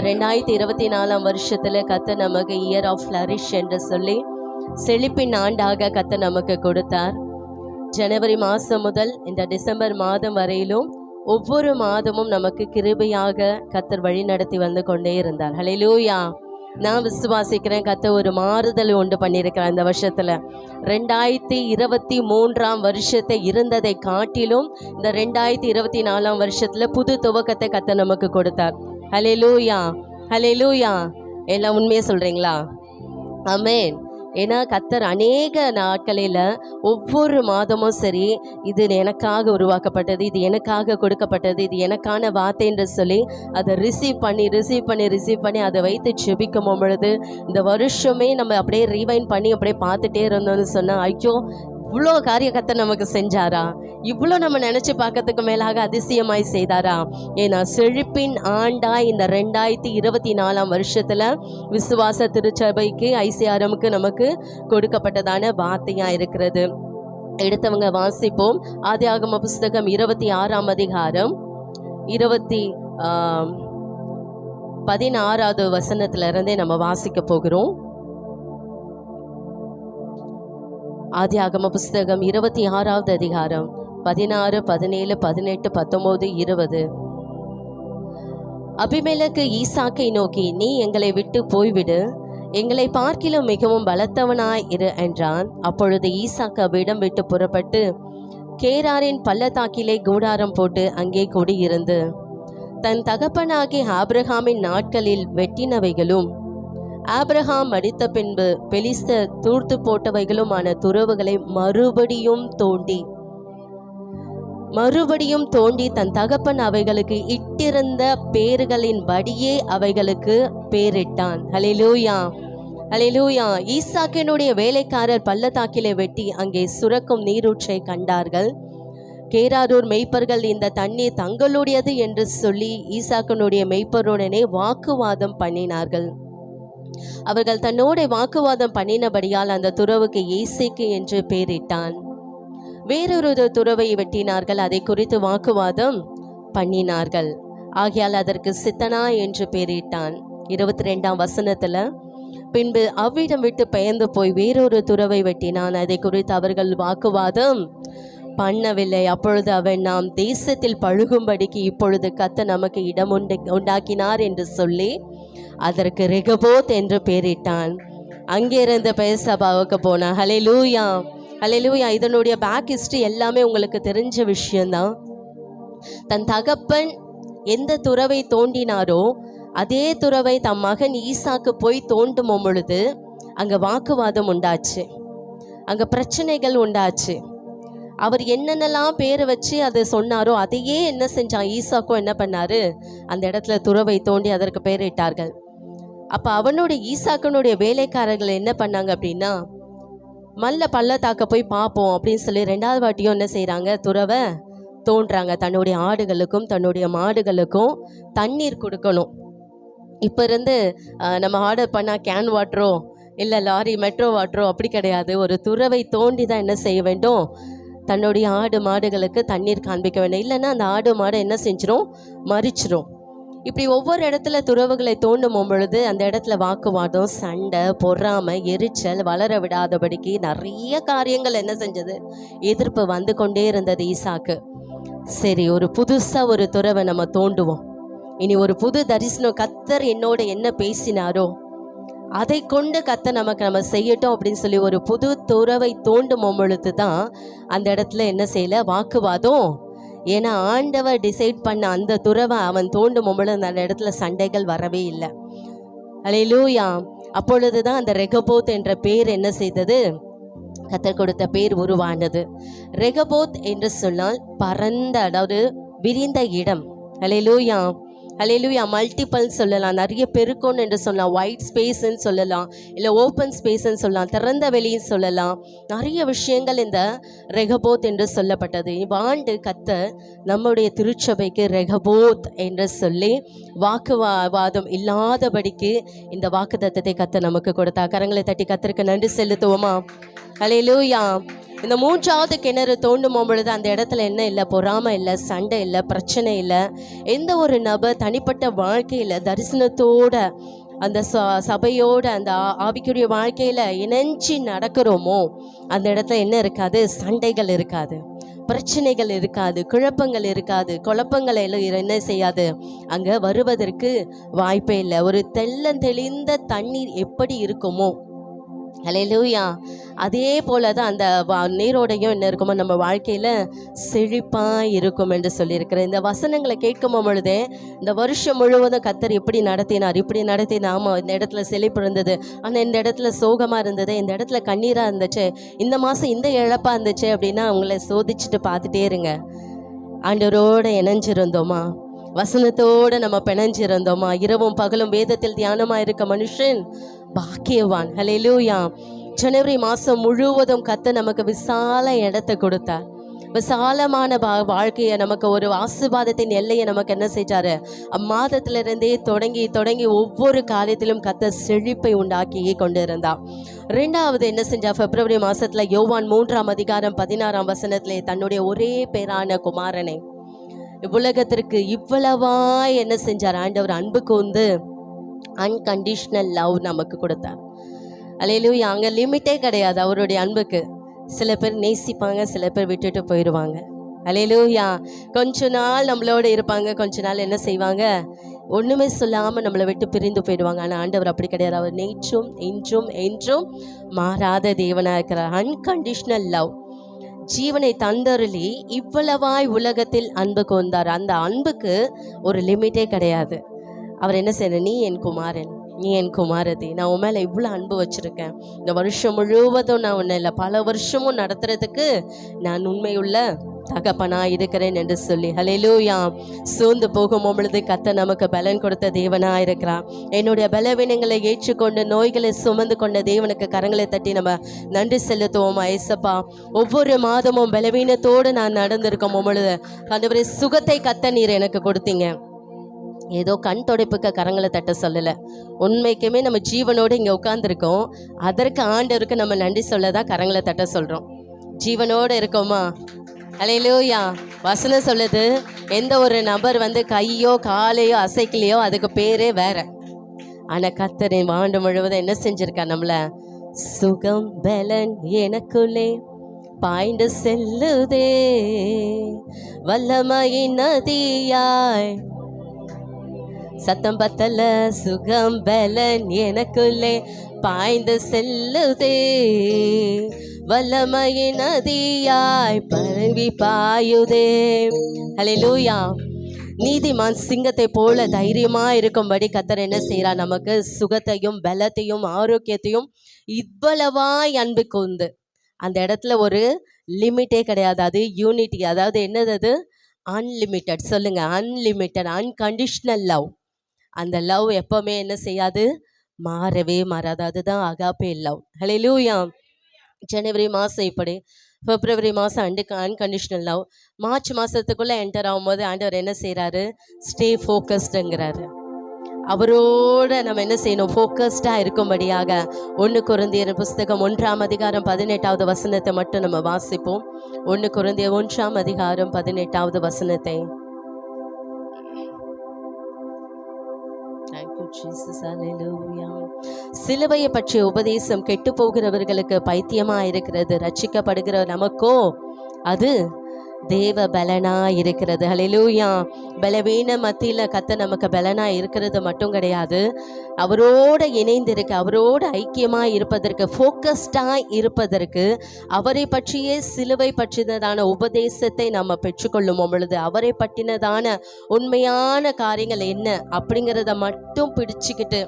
இந்த 2024 வருஷத்துல கர்த்தர் நமக்கு இயர் ஆஃப் ஃப்ளரிஷ் என்று சொல்லி செழிப்பின் ஆண்டாக கர்த்தர் நமக்கு கொடுத்தார். ஜனவரி மாதம் முதல் இந்த டிசம்பர் மாதம் வரையிலும் ஒவ்வொரு மாதமும் நமக்கு கிருபையாக கர்த்தர் வழி நடத்தி வந்து கொண்டே இருந்தார். ஹல்லேலூயா. நான் விசுவாசிக்கிறேன் கர்த்தர் ஒரு மாறுதல் உண்டு பண்ணியிருக்கிறார் இந்த வருஷத்துல. 2023 வருஷத்தை இருந்ததை காட்டிலும் இந்த 2024 வருஷத்துல புது துவக்கத்தை கர்த்தர் நமக்கு கொடுத்தார். ஹல்லேலூயா, ஹல்லேலூயா. எல்லாம் உண்மையை சொல்றீங்களா? ஆமென். ஏன்னா கர்த்தர் அநேக நாட்களில் ஒவ்வொரு மாதமும் சரி, இது எனக்காக உருவாக்கப்பட்டது, இது எனக்காக கொடுக்கப்பட்டது, இது எனக்கான வார்த்தை என்று சொல்லி அதை ரிசீவ் பண்ணி அதை வைத்து ஜெபிக்கும் பொழுது இந்த வருஷமே நம்ம அப்படியே ரீவைண்ட் பண்ணி அப்படியே பார்த்துட்டே இருந்தோம்னு சொன்னால், ஐயோ இவ்வளோ காரிய கர்த்தர் நமக்கு செஞ்சாரா, இவ்வளோ நம்ம நினச்சி பார்க்கறதுக்கு மேலாக அதிசயமாய் செய்தாரா. ஏன்னா செழிப்பின் ஆண்டாய் இந்த 2024 வருஷத்தில் விசுவாச திருச்சபைக்கு ஐசிஆர்எம்க்கு நமக்கு கொடுக்கப்பட்டதான வார்த்தையாக இருக்கிறது. எடுத்தவங்க வாசிப்போம். ஆதியாகம புஸ்தகம் 26 அதிகாரம் 16வது வசனத்திலிருந்தே நம்ம வாசிக்க போகிறோம். ஆதியாகம புஸ்தகம் 26வது அதிகாரம் 16, 17, 18, 19, 20. அபிமெலேக்கு ஈசாக்கை நோக்கி, நீ எங்களை விட்டு போய்விடு, எங்களை பார்க்கிலும் மிகவும் பலத்தவனாய் இரு என்றான். அப்பொழுது ஈசாக்கு அவ்விடம் விட்டு புறப்பட்டு கேராரின் பள்ளத்தாக்கிலே கூடாரம் போட்டு அங்கே குடியிருந்து தன் தகப்பனாகிய ஆபிரகாமின் நாட்களில் வெட்டினவைகளும் ஆபிரகாம் மரித்த பின்பு பெலிஸ்தர் தூர்த்து போட்டவைகளுமான துறவுகளை மறுபடியும் தோண்டி தன் தகப்பன் அவைகளுக்கு இட்டிருந்த பேர்களின் படியே அவைகளுக்கு பேரிட்டான். ஹல்லேலூயா, ஹல்லேலூயா. ஈசாக்கினுடைய வேலைக்காரர் பள்ளத்தாக்கிலே வெட்டி அங்கே சுரக்கும் நீரூற்றை கண்டார்கள். கேராரூர் மெய்ப்பர்கள் இந்த தண்ணீர் தங்களுடையது என்று சொல்லி ஈசாக்கினுடைய மெய்ப்பருடனே வாக்குவாதம் பண்ணினார்கள். அவர்கள் தன்னோட வாக்குவாதம் பண்ணினபடியால் அந்த துறவுக்கு ஏசேக்கு என்று பெயரிட்டான். வேறொரு துறவை வெட்டினார்கள், அதை குறித்து வாக்குவாதம் பண்ணினார்கள், ஆகையால் அதற்கு சித்தனா என்று பெயரிட்டான். 22ஆம் வசனத்துல, பின்பு அவ்விடம் விட்டு பெயர்ந்து போய் வேறொரு துறவை வெட்டினான், அதை குறித்து அவர்கள் வாக்குவாதம் பண்ணவில்லை. அப்பொழுது அவன், நாம் தேசத்தில் பழுகும்படிக்கு இப்பொழுது கர்த்தர் நமக்கு இடம் உண்டாக்கினார் என்று சொல்லி அதற்கு ரெகபோத் என்று பெயரிட்டான். அங்கிருந்து பெயர்சபாவுக்கு போனான். ஹல்லேலூயா, ஹல்லேலூயா. இதனுடைய பேக் ஹிஸ்டரி எல்லாமே உங்களுக்கு தெரிஞ்ச விஷயம்தான். தன் தகப்பன் எந்த துறவை தோண்டினாரோ அதே துறவை தம் மகன் ஈசாக்கு போய் தோண்டும் பொழுது அங்கே வாக்குவாதம் உண்டாச்சு, அங்கே பிரச்சனைகள் உண்டாச்சு. அவர் என்னென்னலாம் பேரை வச்சு அதை சொன்னாரோ அதையே என்ன செஞ்சான், ஈசாக்கும் என்ன பண்ணாரு, அந்த இடத்துல துறவை தோண்டி அதற்கு பெயரிட்டார்கள். அப்போ அவனுடைய ஈசாக்கனுடைய வேலைக்காரர்கள் என்ன பண்ணாங்க அப்படின்னா, மல்ல பள்ளத்தாக்க போய் பார்ப்போம் அப்படின்னு சொல்லி 2வது வாட்டியும் என்ன செய்கிறாங்க, துறவை தோன்றாங்க. தன்னுடைய ஆடுகளுக்கும் தன்னுடைய மாடுகளுக்கும் தண்ணீர் கொடுக்கணும். இப்போ இருந்து நம்ம ஆர்டர் பண்ணால் கேன் வாட்டரோ இல்லை லாரி மெட்ரோ வாட்டரோ அப்படி கிடையாது. ஒரு துறவை தோண்டி தான் என்ன செய்ய வேண்டும், தன்னுடைய ஆடு மாடுகளுக்கு தண்ணீர் காண்பிக்க வேண்டும். இல்லைன்னா அந்த ஆடு மாடு என்ன செஞ்சிரும், மறிச்சிரும். இப்படி ஒவ்வொரு இடத்துல துறவுகளை தோண்டும் பொழுது அந்த இடத்துல வாக்குவாதம், சண்டை, பொறாமை, எரிச்சல் வளர விடாதபடிக்கு நிறைய காரியங்கள் என்ன செஞ்சது, எதிர்ப்பு வந்து கொண்டே இருந்தது ஈசாக்கு. சரி, ஒரு புதுசாக ஒரு துறவை நம்ம தோண்டுவோம், இனி ஒரு புது தரிசனம், கர்த்தர் என்னோட என்ன பேசினாரோ அதை கொண்டு கர்த்தர் நம்ம செய்யட்டும் அப்படின்னு சொல்லி ஒரு புது துறவை தோண்டும் பொழுது தான் அந்த இடத்துல என்ன செய்யல, வாக்குவாதம். ஏன்னா ஆண்டவர் டிசைட் பண்ண அந்த துறவை அவன் தோண்டும் பொழுது அந்த இடத்துல சண்டைகள் வரவே இல்லை. ஹல்லேலூயா. அப்பொழுதுதான் அந்த ரெகபோத் என்ற பேர் என்ன செய்தது, கர்த்தர் கொடுத்த பேர் உருவானது. ரெகபோத் என்று சொன்னால் பரந்த, அதாவது விரிந்த இடம். ஹல்லேலூயா, ஹல்லேலூயா. மல்டிபிள் சொல்லலாம், நிறைய பெருக்கோன்னு என்று சொல்லலாம், ஒயிட் ஸ்பேஸ்ன்னு சொல்லலாம், இல்லை ஓப்பன் ஸ்பேஸ்ன்னு சொல்லலாம், திறந்த வெளின்னு சொல்லலாம். நிறைய விஷயங்கள் இந்த ரெகபோத் என்று சொல்லப்பட்டது. இவ்வாண்டு கர்த்தர் நம்முடைய திருச்சபைக்கு ரெகபோத் என்று சொல்லி வாக்குவாதம் இல்லாதபடிக்கு இந்த வாக்குத்தத்தத்தை கர்த்தர் நமக்கு கொடுத்தா. கரங்களை தட்டி கர்த்தருக்கு நன்றி செலுத்துவோமா? ஹல்லேலூயா. இந்த மூன்றாவது கிணறு தோண்டும் பொழுது அந்த இடத்துல என்ன இல்லை, பொறாமை இல்லை, சண்டை இல்லை, பிரச்சனை இல்லை. எந்த ஒரு நபர் தனிப்பட்ட வாழ்க்கையில் தரிசனத்தோட அந்த சபையோட அந்த ஆவிக்குரிய வாழ்க்கையில் இணைஞ்சி நடக்கிறோமோ அந்த இடத்துல என்ன இருக்காது, சண்டைகள் இருக்காது, பிரச்சனைகள் இருக்காது, குழப்பங்கள் இருக்காது, குழப்பங்களை என்ன செய்யாது, அங்கே வருவதற்கு வாய்ப்பே இல்லை. ஒரு தெளிந்த தண்ணீர் எப்படி இருக்குமோ, ஹல்லேலூயா, அதே போல தான் அந்த நீரோடையும் என்ன இருக்குமோ நம்ம வாழ்க்கையில் செழிப்பாக இருக்கும் என்று சொல்லியிருக்கிறேன். இந்த வசனங்களை கேட்கும் பொழுதே இந்த வருஷம் முழுவதும் கர்த்தர் இப்படி நடத்தினார், இப்படி நடத்தினார். ஆமாம், இந்த இடத்துல செழிப்பு இருந்தது, ஆனால் இந்த இடத்துல சோகமாக இருந்தது, இந்த இடத்துல கண்ணீராக இருந்துச்சு, இந்த மாதம் இந்த இழப்பாக இருந்துச்சு அப்படின்னா அவங்கள சோதிச்சுட்டு பார்த்துட்டே இருங்க. ஆண்டவரோட இணைஞ்சிருந்தோமா, வசனத்தோடு நம்ம பிணைஞ்சிருந்தோமா, இரவும் பகலும் வேதத்தில் தியானமாக இருக்க மனுஷன் பாக்கியவான். ஹல்லேலூயா. ஜனவரி மாதம் முழுவதும் கர்த்தர் நமக்கு விசால இடத்தை கொடுத்தார். விசாலமான வாழ்க்கையை நமக்கு, ஒரு ஆசீர்வாதத்தின் எல்லையை நமக்கு என்ன செஞ்சாரு, அம்மாதத்திலிருந்தே தொடங்கி ஒவ்வொரு காரியத்திலும் கர்த்தர் செழிப்பை உண்டாக்கியே கொண்டு இருந்தார். ரெண்டாவது என்ன செஞ்சா, பிப்ரவரி மாதத்தில் யோவான் 3:16 தன்னுடைய ஒரே பேரான குமாரனை உலகத்திற்கு இவ்வளவா என்ன செஞ்சார், ஆண்டவர் அன்புக்கு அன்கண்டிஷனல் லவ் நமக்கு கொடுத்தார். அல்லேலூயா. அங்கே லிமிட்டே கிடையாது அவருடைய அன்புக்கு. சில பேர் நேசிப்பாங்க, சில பேர் விட்டுட்டு போயிடுவாங்க. அல்லேலூயா. கொஞ்ச நாள் நம்மளோட இருப்பாங்க, கொஞ்ச நாள் என்ன செய்வாங்க, ஒன்றுமே சொல்லாமல் நம்மளை விட்டு பிரிந்து போயிடுவாங்க. ஆனால் ஆண்டவர் அப்படி கிடையாது. அவர் நேற்றும் இன்றும் என்றும் மாறாத தேவனாக இருக்கிறார். அன்கண்டிஷனல் லவ், ஜீவனை தந்தருளி இவ்வளவாய் உலகத்தில் அன்பு கொண்டார். அந்த அன்புக்கு ஒரு லிமிட்டே கிடையாது. அவர் என்ன செய்யணும், நீ என் குமாரன், நீ என் குமாரதி, நான் உன் மேலே இவ்வளோ அன்பு வச்சுருக்கேன், இந்த வருஷம் முழுவதும் நான் உன்னை இல்லை பல வருஷமும் நடத்துறதுக்கு நான் உண்மையுள்ள தகப்பனாக இருக்கிறேன் என்று சொல்லி, ஹல்லேலூயா. சோர்ந்து போகும் பொழுது கர்த்தர் நமக்கு பலன் கொடுத்த தேவனாக இருக்கிறார். என்னுடைய பலவீனங்களை ஏற்றுக்கொண்டு நோய்களை சுமந்து கொண்ட தேவனுக்கு கரங்களை தட்டி நம்ம நன்றி செலுத்துவோம். ஐசப்பா, ஒவ்வொரு மாதமும் பலவீனத்தோடு நான் நடந்திருக்கும் பொழுது ஆண்டவரே சுகத்தை கர்த்தர் நீர் எனக்கு கொடுத்தீங்க. ஏதோ கண் துடைப்புக்கு கரங்களை தட்ட சொல்லலை, உண்மைக்குமே நம்ம ஜீவனோடு இங்கே உட்காந்துருக்கோம், அதற்கு ஆண்டவருக்கு நம்ம நன்றி சொல்ல தான் கரங்களை தட்ட சொல்கிறோம். ஜீவனோடு இருக்கோமா? ஹல்லேலூயா. வசனம் சொல்லுது, எந்த ஒரு நபர் கையோ காலையோ அசைக்கலையோ அதுக்கு பேரே வேற. ஆனால் கர்த்தர் ஆண்டு முழுவதும் என்ன செஞ்சிருக்கா, நம்மளை சுகம் பலன் எனக்குள்ளே பாய்ந்து செல்லுதே, வல்லமையின் நதியாய் சத்தம் பத்தல, சுகம் பலன் எனக்குள்ளே பாய்ந்து செல்லுதே, வல்லமையின் நதியாய் பரவி பாயுதே. ஹல்லேலூயா. நீதிமான் சிங்கத்தை போல தைரியமா இருக்கும்படி கர்த்தர் என்ன செய்யறா, நமக்கு சுகத்தையும் பலத்தையும் ஆரோக்கியத்தையும் இவ்வளவாய் அன்பு கூர்ந்து. அந்த இடத்துல ஒரு லிமிட்டே கிடையாது, அது யூனிட்டி. அதாவது என்னது அது, அன்லிமிட்டட். சொல்லுங்க, அன்லிமிட்டட், அன்கண்டிஷனல் லவ். அந்த லவ் எப்பவுமே என்ன செய்யாது, மாறவே மாறாது. அதுதான் அகாப்பே லவ். ஹல்லேலூயா. ஜனவரி மாதம் இப்படி, பிப்ரவரி மாதம் அன்கண்டிஷனல் லவ். மார்ச் மாதத்துக்குள்ளே என்டர் ஆகும்போது ஆண்டவர் என்ன செய்கிறாரு, ஸ்டே ஃபோக்கஸ்டுங்கிறாரு. அவரோட நம்ம என்ன செய்யணும், ஃபோக்கஸ்டாக இருக்கும்படியாக 1 கொரிந்தியர் புஸ்தகம் 1:18 மட்டும் நம்ம வாசிப்போம். 1 கொரிந்தியர் 1:18. சிலுவையை பற்றிய உபதேசம் கெட்டு போகிறவர்களுக்கு பைத்தியமா இருக்கிறது, ரட்சிக்கப்படுகிற நமக்கோ அது தேவ பலனா இருக்கிறது. ஹல்லேலூயா. பலவீன மத்தியில் கர்த்தர் நமக்கு பலனா இருக்கிறது மட்டும் கிடையாது, அவரோட இணைந்திருக்க, அவரோட ஐக்கியமாக இருப்பதற்கு, ஃபோக்கஸ்டாக இருப்பதற்கு, அவரை பற்றியே சிலுவை பற்றினதான உபதேசத்தை நம்ம பெற்றுக்கொள்ளும் பொழுது, அவரை பற்றினதான உண்மையான காரியங்கள் என்ன அப்படிங்கிறத மட்டும் பிடிச்சிக்கிட்டு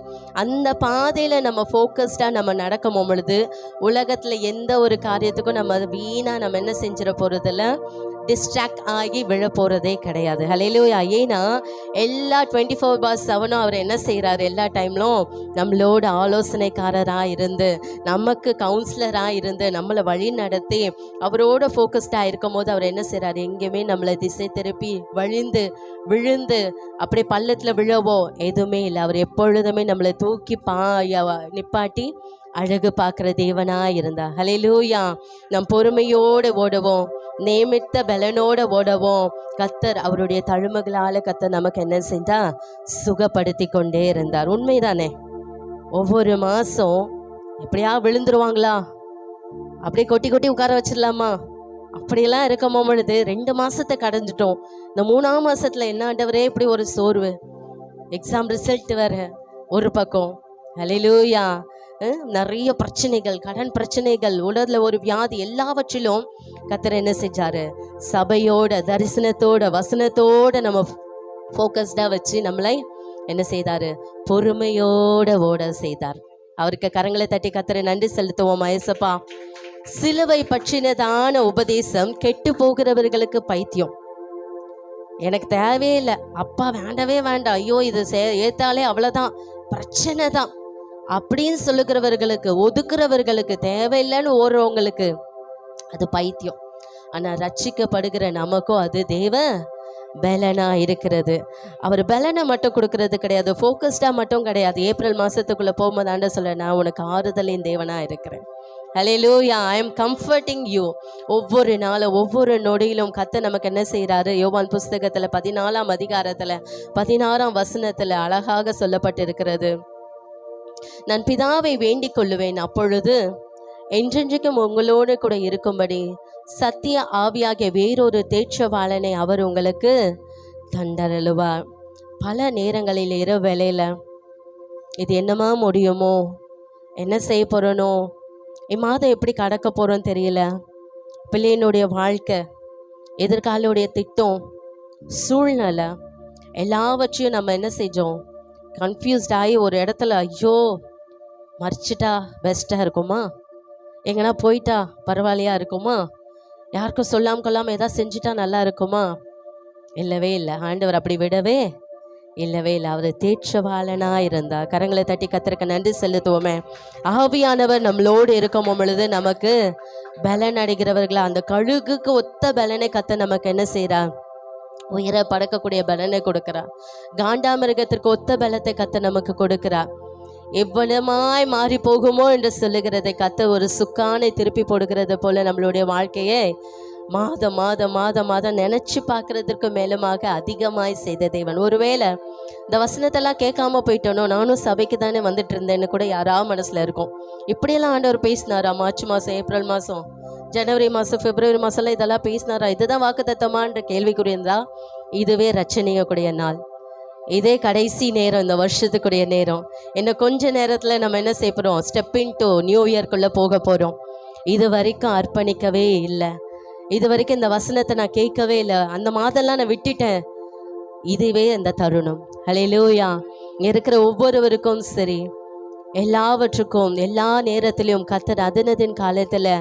அந்த பாதையில் நம்ம ஃபோக்கஸ்டாக நம்ம நடக்கும் பொழுது உலகத்தில் எந்த ஒரு காரியத்துக்கும் நம்ம வீணாக நம்ம என்ன செஞ்சிட போகிறதில்ல, டிஸ்ட்ராக்ட் ஆகி விழ போகிறதே கிடையாது. ஹல்லேலூயா. ஏன்னா எல்லா 24/7 அவர் என்ன செய்கிறார், எல்லா டைம்லும் நம்மளோட ஆலோசனைக்காரராக இருந்து, நமக்கு கவுன்சிலராக இருந்து, நம்மளை வழி நடத்தி, அவரோட ஃபோக்கஸ்டாக இருக்கும் போது அவர் என்ன செய்கிறார், எங்கேயுமே நம்மளை திசை திருப்பி விழுந்து அப்படி பள்ளத்தில் விழவோ எதுவுமே இல்லை. அவர் எப்பொழுதுமே நம்மளை தூக்கி நிப்பாட்டி அழகு பார்க்குற தேவனா இருந்தா. ஹல்லேலூயா. நம் பொறுமையோடு ஓடுவோம், நியமித்த பலனோட ஓடவும் கத்தர் அவருடைய தழும்புகளால கத்தர் நமக்கு என்ன செஞ்சா சுகப்படுத்தி கொண்டே இருந்தார். உண்மைதானே? ஒவ்வொரு மாதம் எப்படியா விழுந்துருவாங்களா, அப்படியே கொட்டி கொட்டி உட்கார வச்சிடலாமா, அப்படியெல்லாம் இருக்கும் பொழுது 2 மாதத்தை கடந்துட்டோம். இந்த 3ஆம் மாதத்தில் என்ன ஆண்டவரே இப்படி ஒரு சோர்வு, எக்ஸாம் ரிசல்ட் வேற ஒரு பக்கம். ஹல்லேலூயா. நிறைய பிரச்சனைகள், கடன் பிரச்சனைகள், உடலில் ஒரு வியாதி, எல்லாவற்றிலும் கத்தர் என்ன செஞ்சாரு, சபையோட தரிசனத்தோட வசனத்தோட நம்ம ஃபோக்கஸ்டாக வச்சு நம்மளை என்ன செய்தாரு, பொறுமையோட ஓட செய்தார். அவருக்கு கரங்களை தட்டி கத்தரை நன்றி செலுத்துவோம். ஏசப்பா, சிலுவை பற்றினதான உபதேசம் கெட்டு போகிறவர்களுக்கு பைத்தியம். எனக்கு தேவையில்லை அப்பா, வேண்டவே வேண்டாம், ஐயோ இது ஏத்தாலே அவ்வளோதான், பிரச்சனை தான் அப்படின்னு சொல்லுகிறவர்களுக்கு, ஒதுக்குறவர்களுக்கு, தேவையில்லைன்னு ஓடுறவங்களுக்கு அது பைத்தியம். ஆனால் ரட்சிக்கப்படுகிற நமக்கும் அது தேவ பலனா இருக்கிறது. அவர் பலனை மட்டும் கொடுக்கறது கிடையாது, ஃபோக்கஸ்டாக மட்டும் கிடையாது. ஏப்ரல் மாதத்துக்குள்ளே போகும்போது ஆண்ட சொல்ல, நான் உனக்கு ஆறுதலின் தேவனாக இருக்கிறேன். Hallelujah. I am comforting you. ஒவ்வொரு நாளும் ஒவ்வொரு நொடியிலும் கர்த்தர் நமக்கு என்ன செய்கிறாரு, யோவான் புஸ்தகத்தில் 14ஆம் அதிகாரத்தில் 16ஆம் வசனத்தில் அழகாக சொல்லப்பட்டிருக்கிறது. நான் பிதாவை வேண்டிக் கொள்ளுவேன், அப்பொழுது என்றென்றைக்கும் உங்களோடு கூட இருக்கும்படி சத்திய ஆவியாகிய வேறொரு தேற்றவாளனை அவர் உங்களுக்கு தந்தருளுவார். பல நேரங்களில் இரவு வேளையில் இது என்னமா முடியுமோ, என்ன செய்ய போகிறனோ, இம்மாதம் எப்படி கடக்க போகிறோன்னு தெரியல, பிள்ளையினுடைய வாழ்க்கை, எதிர்காலோடைய திட்டம், சூழ்நிலை எல்லாவற்றையும் நம்ம என்ன செஞ்சோம், கன்ஃபியூஸ்ட் ஆகி ஒரு இடத்துல, ஐயோ மறிச்சிட்டா பெஸ்ட்டாக இருக்குமா, எங்கன்னா போயிட்டா பரவாயில்லையா இருக்குமா, யாருக்கும் சொல்லாமல் கொள்ளாமல் எதாவது செஞ்சுட்டா நல்லா இருக்குமா? இல்லவே இல்லை. ஆண்டவர் அப்படி விடவே இல்லவே இல்லை. அவர் தேற்றவாளனாக இருந்தார். கரங்களை தட்டி கத்தருக்கு நன்றி செலுத்துவோமே. ஆவியானவர் நம்மளோடு இருக்கும் பொழுது நமக்கு பலன் அடைகிறவர்களா, அந்த கழுகுக்கு ஒத்த பலனை கத்த நமக்கு என்ன செய்கிறார், உயர பறக்கக்கூடிய பலனை கொடுக்கிறார். காண்டாமிருகத்திற்கு ஒத்த பலத்தை கத்த நமக்கு கொடுக்கிறார். எவ்வளமாய் மாறி போகுமோ என்று சொல்லுகிறதை கத்த ஒரு சுக்கானை திருப்பி போடுகிறது போல நம்மளுடைய வாழ்க்கையை மாதம் மாதம் மாதம் மாதம் நினச்சி பார்க்கறதுக்கு மேலுமாக அதிகமாய் செய்த தேவன். ஒருவேளை இந்த வசனத்தெல்லாம் கேட்காம போயிட்டோனோ, நானும் சபைக்கு தானே வந்துட்டு இருந்தேன்னு கூட யாராவது மனசில் இருக்கும். இப்படியெல்லாம் ஆண்டவர் பேசினாரா? மார்ச் மாதம், ஏப்ரல் மாதம், ஜனவரி மாதம், பிப்ரவரி மாதம்லாம் இதெல்லாம் பேசினாரா? இதுதான் வாக்குத்தத்தமான்ற கேள்விக்குறியிருந்தா இதுவே ரட்சணியக்கூடிய நாள். இதே கடைசி நேரம், இந்த வருஷத்துக்குரிய நேரம். இன்னும் கொஞ்ச நேரத்தில் நம்ம என்ன செய்ய போகிறோம், ஸ்டெப் இன்டு நியூ இயர்க்குள்ளே போக போகிறோம். இது வரைக்கும் அர்ப்பணிக்கவே இல்லை, இது வரைக்கும் இந்த வசனத்தை நான் கேட்கவே இல்லை, அந்த மாதம்லாம் நான் விட்டுட்டேன். இதுவே அந்த தருணம். ஹல்லேலூயா. இருக்கிற ஒவ்வொருவருக்கும் சரி, எல்லாவற்றுக்கும் எல்லா நேரத்திலையும் கர்த்தர் அதனதின் காலத்தில்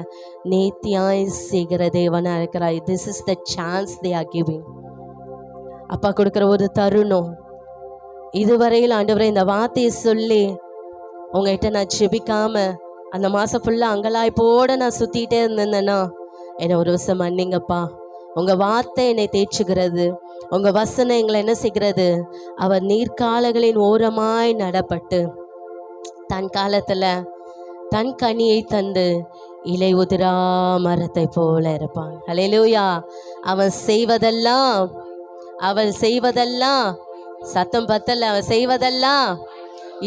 நேர்த்தியாய் செய்கிற தேவனாக இருக்கிறாய். This is the chance they are giving. அப்பா கொடுக்குற ஒரு தருணம். இதுவரையில் ஆண்டவரே இந்த வார்த்தையை சொல்லி உங்கள்கிட்ட நான் செபிக்காம அந்த மாதம் ஃபுல்லாக அங்கலாய்ப்போடு நான் சுற்றிகிட்டே இருந்தேன்னா என்னை ஒரு விஷயம் மன்னிங்கப்பா. உங்கள் வார்த்தை என்னை தேய்ச்சுகிறது, உங்கள் வசனம் எங்களை என்ன செய்கிறது, அவர் நீர்க்காலங்களின் ஓரமாய் நடப்பட்டு தன் காலத்தில் தன் கனியை தந்து இலை உதிரா மரத்தை போல இருப்பான். ஹல்லேலூயா. அவன் செய்வதெல்லாம் சத்தம் பத்தல, அவன் செய்வதெல்லாம்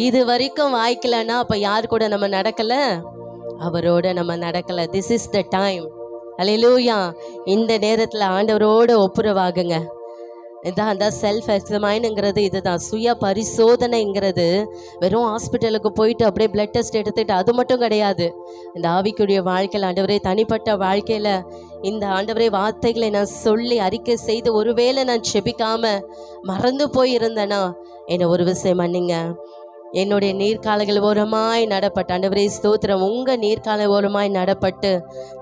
இது வரைக்கும் வாய்க்கலன்னா அப்போ யார் கூட நம்ம நடக்கலை, அவரோட நம்ம நடக்கலை. This is the time. Hallelujah. இந்த நேரத்தில் ஆண்டவரோட ஒப்புரவாகுங்க. இதான் அந்த செல்ஃப் எக்ஸமைனுங்கிறது, இதுதான் சுய பரிசோதனைங்கிறது. வெறும் ஹாஸ்பிட்டலுக்கு போயிட்டு அப்படியே பிளட் டெஸ்ட் எடுத்துகிட்டு அது மட்டும் கிடையாது. இந்த ஆவிக்குரிய வாழ்க்கையில் ஆண்டவரே, தனிப்பட்ட வாழ்க்கையில் இந்த ஆண்டவரே வார்த்தைகளை நான் சொல்லி அறிக்கை செய்து ஒருவேளை நான் செபிக்காமல் மறந்து போயிருந்தேன்னா என்னை ஒரு விஷயம் மன்னிங்க. என்னுடைய நீர்க்காலங்கள் ஓரமாய் நடப்பட்டு, ஆண்டவரே ஸ்தோத்திரம், உங்கள் நீர்க்கால ஓரமாய் நடப்பட்டு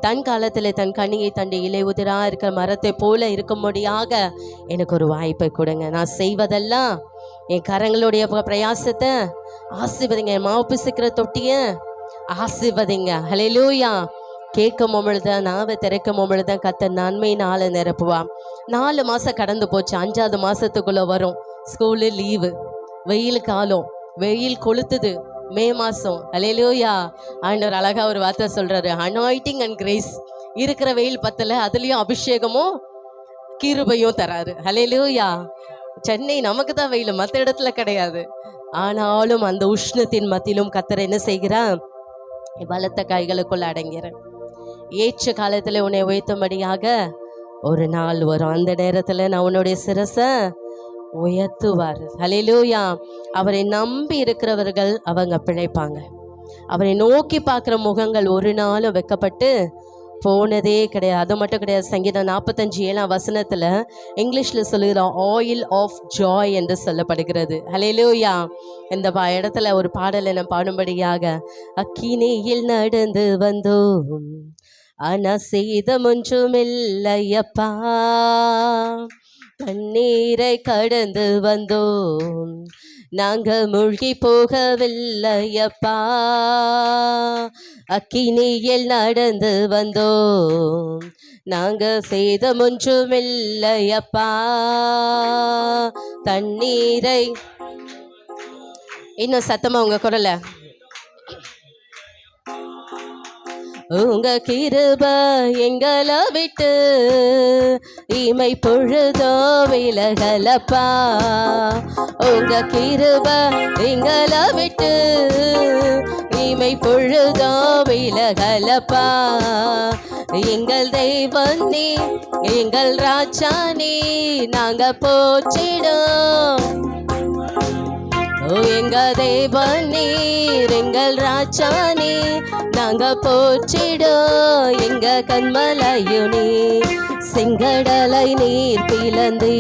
தன் காலத்தில் தன் கனியை தண்டி இலை உதிராக இருக்கிற மரத்தை போல இருக்கும்படியாக எனக்கு ஒரு வாய்ப்பை கொடுங்க. நான் செய்வதெல்லாம் என் கரங்களுடைய பிரயாசத்தை ஆசீர்வதிங்க, என் மாவு பிசுக்கிற தொட்டியை ஆசீர்வதிங்க. ஹல்லேலூயா. கேட்கும் பொழுதுதான், நாவை திறக்கும் பொழுதுதான் கர்த்தர் நன்மையினால நிரப்புவான். 4 மாதம் கடந்து போச்சு. 5ஆவது மாதத்துக்குள்ளே வரும். ஸ்கூலு லீவு, வெயில் காலம், வெயில் கொளுத்துது, மே மாதம். ஹல்லேலூயா. ஆண்டவர் அழகா ஒரு வார்த்தை சொல்றாரு, அனாயிட்டிங் அண்ட் கிரேஸ். இருக்கிற வெயில் பத்தல, அதுலேயும் அபிஷேகமும் கிருபையும் தராரு. ஹல்லேலூயா. சென்னை நமக்கு தான் வெயில், மற்ற இடத்துல கிடையாது. ஆனாலும் அந்த உஷ்ணத்தின் மத்தியிலும் கர்த்தர் என்ன செய்கிறார்? பலத்த கைகளுக்குள்ள அடங்கிறேன். ஏற்ற காலத்தில் உன்னை உயர்த்தும்படியாக ஒரு நாள் வரும். அந்த நேரத்தில் நான் உன்னுடைய சிரசை உயர்த்துவார். ஹல்லேலூயா. அவரை நம்பி இருக்கிறவர்கள் அவங்க பிழைப்பாங்க. அவரை நோக்கி பார்க்குற முகங்கள் ஒரு நாளும் வெக்கப்பட்டு போனதே கிடையாது. அது மட்டும் கிடையாது. சங்கீதம் 45:7 இங்கிலீஷில் சொல்லுகிற ஆயில் ஆஃப் ஜாய் என்று சொல்லப்படுகிறது. ஹல்லேலூயா. இந்த இடத்துல ஒரு பாடலை நான் பாடும்படியாக, அக்கினியில் நடந்து வந்தோம் ஆனா சேதம் ஒன்றுமில்லையப்பா, தண்ணீரை கடந்து வந்தோம் நாங்க மூழ்கி போகவில்லையப்பா, அக்கினியில் நடந்து வந்தோம் நாங்க சேதம் ஒன்றுமில்லையப்பா, தண்ணீரை. இன்னும் சத்தமா உங்க குரலை. உங்க கிருபை எங்களை விட்டு இமை பொழுதோ விலகலப்பா, உங்க கிருபை எங்களை விட்டு இமை பொழுதோ விலகலப்பா, எங்கள் தெய்வம் நீ எங்கள் ராஜா நீ நாங்க போற்றிடும். எங்க தேவன் நீர் எங்கள் ராஜா நீ நாங்க போற்றிடும். எங்க கண்மலையும் நீ செங்கடலை நீர் பிளந்தீ,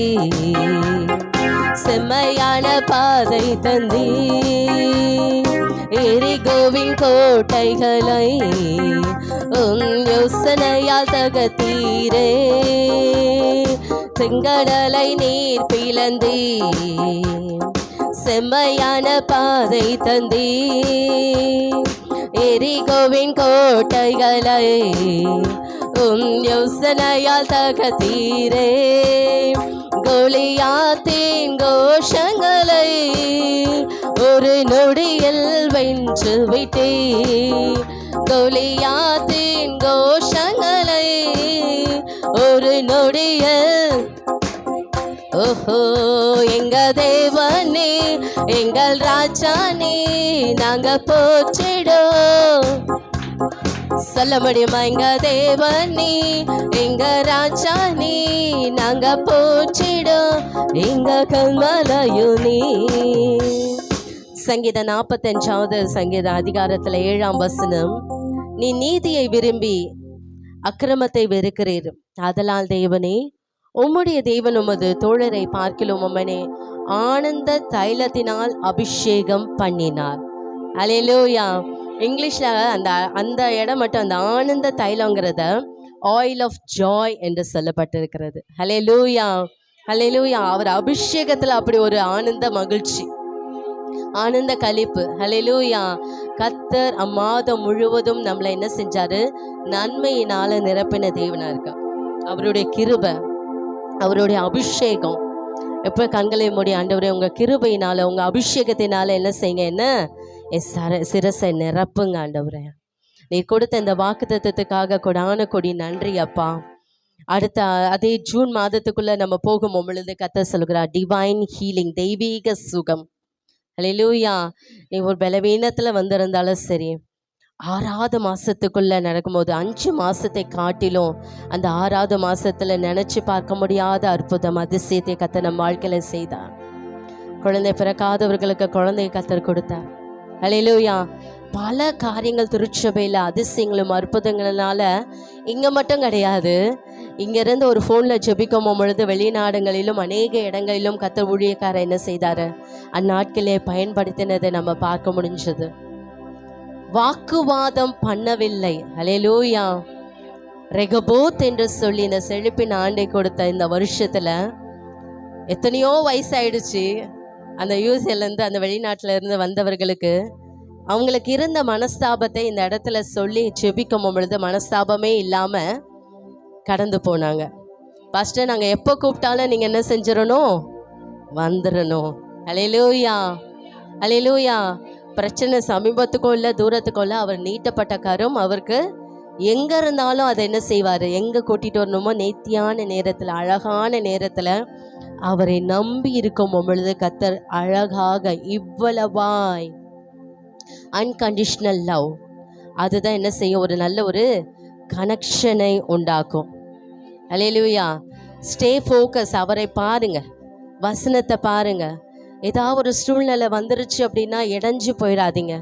செம்மையான பாதை தந்தீ, எரிகோவின் கோட்டைகளை யோசனையால் தகத்தீரே, செங்கடலை நீர் பிளந்தீ, செம்மையான பாதை தந்தீ, எரிகோவின் கோட்டைகளை யோசனையால் தகத்தீரே, கோலியாத்தின் கோஷங்களை ஒரு நொடியில் வென்று விட்டே, கோலியாத்தின் கோஷங்களை ஒரு நொடியில். ஓஹோ எங்க தேவனே எங்கள் ராஜானே நாங்க போற்றிடும். சொல்ல முடியுமா? எங்க தேவனே எங்க ராஜானே நாங்க போற்றிடும், எங்க கண்மலையும் நீ. சங்கீதம் 45 அதிகாரத்துல 7 நீ நீதியை விரும்பி அக்கிரமத்தை வெறுக்கிறீர், அதனால் தேவனே உம்முடைய தேவன் உமது தோழரை பார்க்கிலும் உம்மனே ஆனந்த தைலத்தினால் அபிஷேகம் பண்ணினார். ஹல்லேலூயா. இங்கிலீஷில் அந்த இடம் மட்டும் அந்த ஆனந்த தைலங்கிறத ஆயில் ஆஃப் ஜாய் என்று சொல்லப்பட்டிருக்கிறது. ஹல்லேலூயா. ஹல்லேலூயா. அவர் அபிஷேகத்தில் அப்படி ஒரு ஆனந்த மகிழ்ச்சி, ஆனந்த களிப்பு. ஹல்லேலூயா. கர்த்தர் அம்மாதம் முழுவதும் நம்மளை என்ன செஞ்சாரு? நன்மையினால நிரப்பின தேவனா இருக்கா. அவருடைய கிருபை, அவருடைய அபிஷேகம். எப்போ கண்களை மூடி, ஆண்டவரே உங்கள் கிருபையினால உங்கள் அபிஷேகத்தினால என்ன செய்யுங்க, என்ன சிரசை நிரப்புங்க ஆண்டவரே. நீ கொடுத்த இந்த வாக்குத்தத்தத்துக்காக கொடான கொடி நன்றி அப்பா. அடுத்த அதே ஜூன் மாதத்துக்குள்ளே நம்ம போகும் பொழுது கர்த்தர் சொல்கிறார் டிவைன் ஹீலிங், தெய்வீக சுகம். ஹல்லேலூயா. நீ ஒரு பலவீனத்தில் வந்திருந்தாலும் சரி, 6வது மாதத்துக்குள்ளே நடக்கும்போது 5 மாதத்தை காட்டிலும் அந்த 6வது மாதத்தில் நினச்சி பார்க்க முடியாத அற்புதம் அதிசயத்தை கர்த்தர் நம்ம வாழ்க்கையில் செய்தார். குழந்தை பிறக்காதவர்களுக்கு குழந்தையை கர்த்தர் கொடுத்தார். ஹல்லேலூயா. பல காரியங்கள் திருச்சபையில் அதிசயங்களும் அற்புதங்களால இங்கே மட்டும் கிடையாது, இங்கேருந்து ஒரு ஃபோனில் ஜெபிக்கும் பொழுது வெளிநாடுகளிலும் அநேக இடங்களிலும் கர்த்தர் ஊழியக்காரர் என்ன செய்தார், அந்நாட்களே பயன்படுத்தினதை நம்ம பார்க்க முடிஞ்சது. வாக்குவாதம் பண்ணவில்லை. ஹல்லேலூயா. ரெகபோத் என்று சொல்லி இந்த செழிப்பின் ஆண்டை கொடுத்த இந்த வருஷத்தில் எத்தனையோ வயசாயிடுச்சு. அந்த யூஎஸ்ஏலேருந்து அந்த வெளிநாட்டில் இருந்து வந்தவர்களுக்கு அவங்களுக்கு இருந்த மனஸ்தாபத்தை இந்த இடத்துல சொல்லி ஜெபிக்கும் பொழுது மனஸ்தாபமே இல்லாமல் கடந்து போனாங்க. ஃபஸ்ட்டு நாங்கள் எப்போ கூப்பிட்டாலும் நீங்கள் என்ன செஞ்சிடணும், வந்துடணும். ஹல்லேலூயா. ஹல்லேலூயா. பிரச்சனை சமீபத்துக்கும் இல்லை தூரத்துக்கும் இல்லை, அவர் நீட்டப்பட்ட கரம் அவருக்கு எங்க இருந்தாலும் அதை என்ன செய்வார், எங்க கூட்டிட்டு வரணுமோ நேர்த்தியான நேரத்தில் அழகான நேரத்தில் அவரை நம்பி இருக்கும் பொழுது கர்த்தர் அழகாக இவ்வளவாய் அன்கண்டிஷனல் லவ் அதுதான் என்ன செய்யும், ஒரு நல்ல ஒரு கனெக்ஷனை உண்டாக்கும். அல்லேலூயா. Stay focus. அவரை பாருங்க, வசனத்தை பாருங்க. ஏதாவது ஒரு சூழ்நிலை வந்துருச்சு அப்படின்னா இடைஞ்சு போயிடாதீங்க.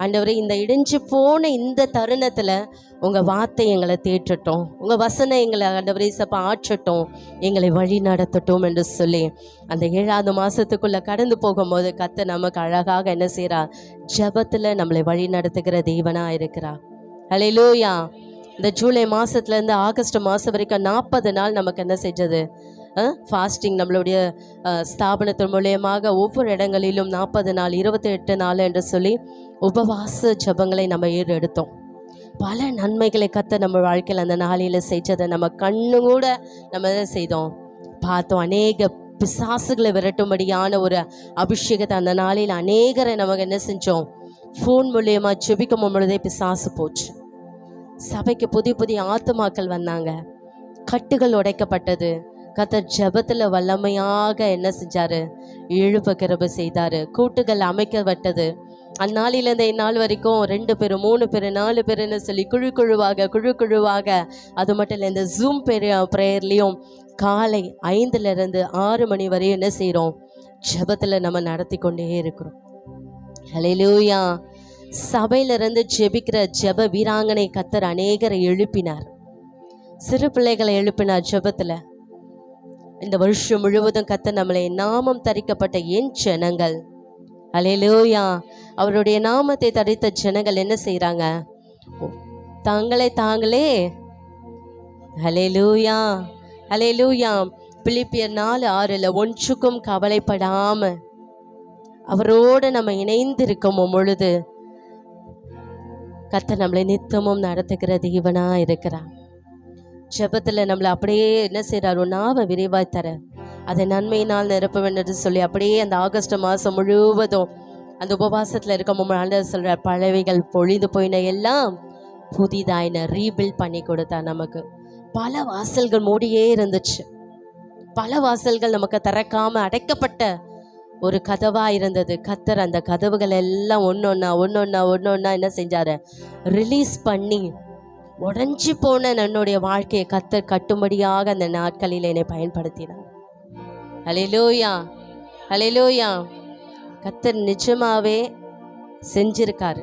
ஆண்டவரே, இந்த இடைஞ்சு போன இந்த தருணத்தில் உங்கள் வார்த்தை எங்களை தேற்றட்டும், உங்கள் வசனம் எங்களை ஆண்டவரே சப்பா ஆற்றட்டும், எங்களை வழி நடத்தட்டும் என்று சொல்லி அந்த 7வது மாதத்துக்குள்ளே கடந்து போகும்போது கர்த்தர் நமக்கு அழகாக என்ன செய்கிறார், ஜெபத்தில் நம்மளை வழி நடத்துகிற தேவனாக இருக்கிறார். அல்லேலூயா. இந்த ஜூலை மாதத்துலேருந்து ஆகஸ்ட் மாதம் வரைக்கும் 40 நாள் நமக்கு என்ன செஞ்சது, ஃபாஸ்டிங் நம்மளுடைய ஸ்தாபனத்தின் மூலியமாக ஒவ்வொரு இடங்களிலும் 40 நாள் 28 நாள் என்று சொல்லி உபவாச ஜபங்களை நம்ம ஏறெடுத்தோம். பல நன்மைகளை கத்த நம்ம வாழ்க்கையில் அந்த நாளில் செஞ்சதை நம்ம கண்ணு கூட நம்ம தான் செய்தோம், பார்த்தோம். அநேக பிசாசுகளை விரட்டும்படியான ஒரு அபிஷேகத்தை அந்த நாளில் அநேகரை நமக்கு என்ன செஞ்சோம், ஃபோன் மூலியமாக ஜெபிக்கும் பொழுதே பிசாசு போச்சு. சபைக்கு புதிய புதிய ஆத்துமாக்கள் வந்தாங்க, கட்டுகள் உடைக்கப்பட்டது. கர்த்தர் ஜெபத்தில் வல்லமையாக என்ன செஞ்சார், எழுப்ப கிருபை செய்தார். கூட்டுகள் அமைக்கப்பட்டது. அந்நாளிலேருந்து இந்நாள் வரைக்கும் 2 பேர் 3 பேர் 4 பேருன்னு சொல்லி குழு குழுவாக அது மட்டும் இல்லை, இந்த ஜூம் ப்ரேயர்லேயும் காலை 5லிருந்து 6 மணி வரையும் என்ன செய்கிறோம், ஜெபத்தில் நம்ம நடத்தி கொண்டே இருக்கிறோம். ஹல்லேலூயா. சபையிலிருந்து ஜெபிக்கிற ஜெப வீராங்கனை கர்த்தர் அநேகரை எழுப்பினார், சிறு பிள்ளைகளை எழுப்பினார் ஜெபத்தில். இந்த வருஷம் முழுவதும் கர்த்தர் நம்மளை நாமம் தரிக்கப்பட்ட என் ஜனங்கள், ஹல்லேலூயா, அவருடைய நாமத்தை தரித்த ஜனங்கள் என்ன செய்கிறாங்க, தாங்களே ஹல்லேலூயா ஹல்லேலூயா. பிலிப்பியர் 4:6 ஒன்றுக்கும் கவலைப்படாம அவரோடு நம்ம இணைந்து இருக்கும் பொழுது கர்த்தர் நம்மளை நித்தமும் நடத்துகிற தேவனாக இருக்கிறார். ஜெபத்தில் நம்மளை அப்படியே என்ன செய்கிறாரோ நாவை விரிவாய் தர அதை நன்மையினால் நிரப்ப வேண்டும் சொல்லி அப்படியே அந்த ஆகஸ்ட் மாதம் முழுவதும் அந்த உபவாசத்தில் இருக்கும் ஆண்டவர் சொல்கிறார், பழவைகள் பொழிந்து போயின எல்லாம் புதிதாயின ரீபில்ட் பண்ணி கொடுத்தா. நமக்கு பல வாசல்கள் மூடியே இருந்துச்சு, பல வாசல்கள் நமக்கு திறக்காம அடைக்கப்பட்ட ஒரு கதவாக இருந்தது. கர்த்தர் அந்த கதவுகள் எல்லாம் ஒன்னொன்னா என்ன செஞ்சாரு, ரிலீஸ் பண்ணி உடஞ்சி போன என்னுடைய வாழ்க்கையை கர்த்தர் கட்டும்படியாக அந்த நாட்களில் என்னை பயன்படுத்தினார். ஹல்லேலூயா ஹல்லேலூயா. கர்த்தர் நிஜமாவே செஞ்சிருக்காரு.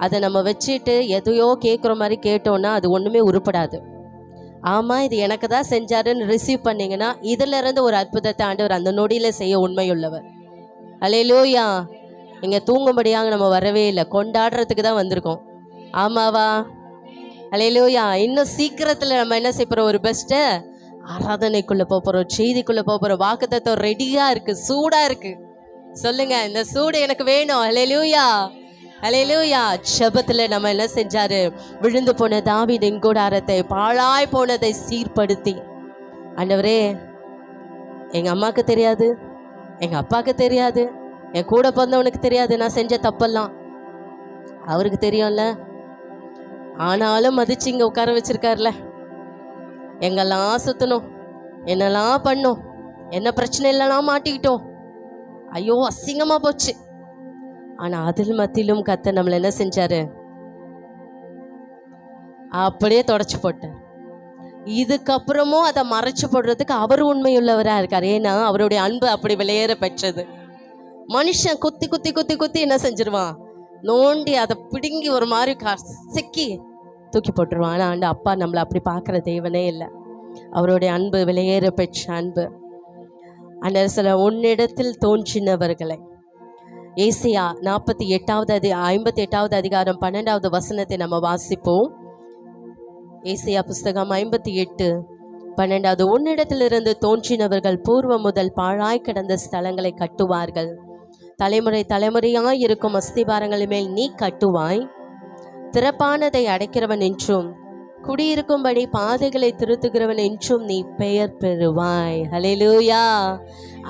அதை நம்ம வச்சுட்டு எதையோ கேட்குற மாதிரி கேட்டோன்னா அது ஒன்றுமே உருப்படாது. ஆமாம், இது எனக்கு தான் செஞ்சாருன்னு ரிசீவ் பண்ணிங்கன்னா இதிலிருந்து ஒரு அற்புதத்தை ஆண்டவர் அந்த நொடியில் செய்ய உண்மையுள்ளவர். ஹல்லேலூயா. இங்கே தூங்கும்படியாக நம்ம வரவே இல்லை, கொண்டாடுறதுக்கு தான் வந்திருக்கோம். ஆமாவா? ஹல்லேலூயா. இன்னும் சீக்கிரத்தில் நம்ம என்ன செய்ய போகிறோம், ஒரு பெஸ்ட்டை ஆராதனைக்குள்ளே போகிறோம், செய்திக்குள்ளே போகிறோம். வாக்குத்தத்தம் ரெடியாக இருக்குது, சூடாக இருக்குது. சொல்லுங்கள், இந்த சூடு எனக்கு வேணும். ஹல்லேலூயா ஹல்லேலூயா. ஜெபத்தில் நம்ம என்ன செஞ்சாரு, விழுந்து போன தாவீதின் கூடாரத்தை, பாழாய் போனதை சீர்படுத்தி, ஆண்டவரே எங்கள் அம்மாவுக்கு தெரியாது, எங்கள் அப்பாவுக்கு தெரியாது, என் கூட பிறந்தவனுக்கு தெரியாது நான் செஞ்ச தப்பெல்லாம், அவருக்கு தெரியும்ல. ஆனாலும் மதிச்சு இங்கே உட்கார வச்சிருக்காருல. எங்கெல்லாம் சுற்றணும், என்னெல்லாம் பண்ணோம், என்ன பிரச்சனை இல்லைலாம் மாட்டிக்கிட்டோம், ஐயோ அசிங்கமாக போச்சு. ஆனால் அதில் மத்தியிலும் கர்த்தர் நம்மளை என்ன செஞ்சாரு, அப்படியே தொடச்சி போட்டார். இதுக்கப்புறமும் அதை மறைச்சு போடுறதுக்கு அவர் உண்மையுள்ளவராக இருக்கார். ஏன்னா அவருடைய அன்பு அப்படி விளையேற பெற்றது. மனுஷன் குத்தி குத்தி குத்தி குத்தி என்ன செஞ்சிருவான், நோண்டி அதை பிடுங்கி ஒரு மாதிரி கசக்கி தூக்கி போட்டுருவான். ஆனால் ஆண்டு அப்பா நம்மளை அப்படி பார்க்குற தேவனே இல்லை. அவருடைய அன்பு விலையேற பெற்ற அன்பு. அந்த சில உன்னிடத்தில் தோன்றினவர்களை, ஏசாயா 58வது அதிகாரம் 12வது வசனத்தை நம்ம வாசிப்போம். ஏசாயா புஸ்தகம் 58:12. உன்னிடத்திலிருந்து தோன்றினவர்கள் பூர்வம் முதல் பாழாய் கிடந்த ஸ்தலங்களை கட்டுவார்கள், தலைமுறை தலைமுறையாய் இருக்கும் அஸ்திபாரங்களின் மேல் நீ கட்டுவாய், திறப்பானதை அடைக்கிறவன் என்றும் குடியிருக்கும்படி பாதைகளை திருத்துகிறவன் என்றும் நீ பெயர் பெறுவாய். ஹல்லேலூயா.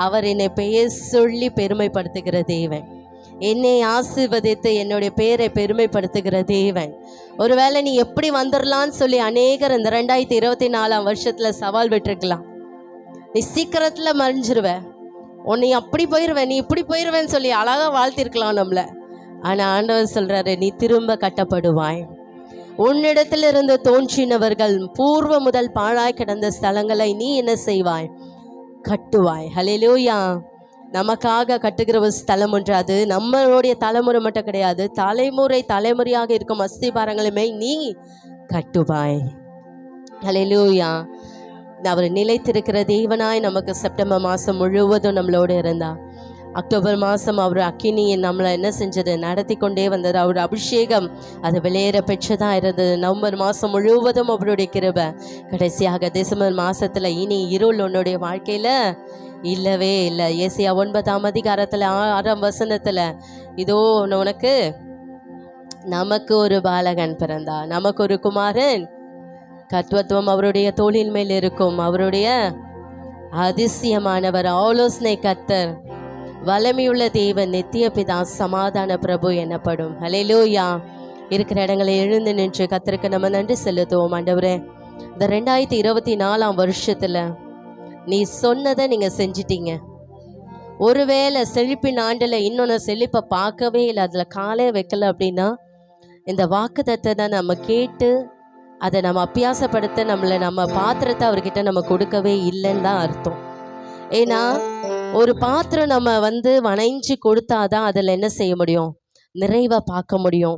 அவர் என்னை பெயர் சொல்லி பெருமைப்படுத்துகிற தேவன். என்னை ஆசீர்வதித்து என்னுடைய பேரை பெருமைப்படுத்துகிற தேவன். ஒருவேளை நீ எப்படி வந்துடலான்னு சொல்லி அநேகர் இந்த 2024 வருஷத்தில் சவால் விட்டுருக்கலாம். நீ சீக்கிரத்தில் மறைஞ்சிருவ, உன்னை அப்படி போயிடுவேன், நீ இப்படி போயிடுவேன்னு சொல்லி அழகாக வாழ்த்திருக்கலாம் நம்மளை. ஆனால் ஆண்டவர் சொல்கிறாரு, நீ திரும்ப கட்டப்படுவாய். உன்னிடத்திலிருந்து தோன்றினவர்கள் பூர்வ முதல் பாழாய் கிடந்த ஸ்தலங்களை நீ என்ன செய்வாய்? கட்டுவாய். ஹல்லேலூயா. நமக்காக கட்டுகிற ஒரு ஸ்தலம் ஒன்று, அது நம்மளுடைய தலைமுறை மட்டும் கிடையாது, தலைமுறையாக இருக்கும் அஸ்திபாரங்களுமே நீ கட்டுவாய். ஹல்லேலூயா. அவர் நிலைத்திருக்கிற தேவனாய் நமக்கு செப்டம்பர் மாதம் முழுவதும் நம்மளோடு இருந்தார். அக்டோபர் மாதம் அவர் அக்கினியை நம்மளை என்ன செஞ்சது? நடத்தி கொண்டே வந்தது. அவர் அபிஷேகம் அது வெளியேற பெற்றதாக இருந்தது. நவம்பர் மாதம் முழுவதும் அவருடைய கிருபை. கடைசியாக டிசம்பர் மாதத்தில் இனி இருள் உன்னுடைய வாழ்க்கையில் இல்லவே இல்லை. ஏசியா 9 6 இதோ உனக்கு நமக்கு ஒரு பாலகன் பிறந்தா, நமக்கு ஒரு குமாரன், கர்த்தத்துவம் அவருடைய தோளின் மேல் இருக்கும். அவருடைய அதிசயமானவர், ஆலோசனை கர்த்தர், வல்லமையுள்ள தேவன், நித்திய பிதா, சமாதான பிரபு எனப்படும். ஹல்லேலூயா. இருக்கிற இடங்களை எழுந்து நின்று கர்த்தருக்கு நம்ம நன்றி செலுத்துவோம். ஆண்டவரே, இந்த 2024 வருஷத்தில் நீ சொன்னதை நீங்கள் செஞ்சிட்டீங்க. ஒருவேளை செழிப்பின் ஆண்டில் இன்னொன்று செழிப்பை பார்க்கவே இல்லை, அதில் காலே வைக்கல அப்படின்னா, இந்த வாக்குத்தத்தத்தை நம்ம கேட்டு அதை நம்ம அபியாசப்படுத்த நம்ம பாத்திரத்தை அவர்கிட்ட நம்ம கொடுக்கவே இல்லைன்னு தான் அர்த்தம். ஏன்னா ஒரு பாத்திரம் நம்ம வணைஞ்சு கொடுத்தாதான் அதில் என்ன செய்ய முடியும்? நிறைவாக பார்க்க முடியும்.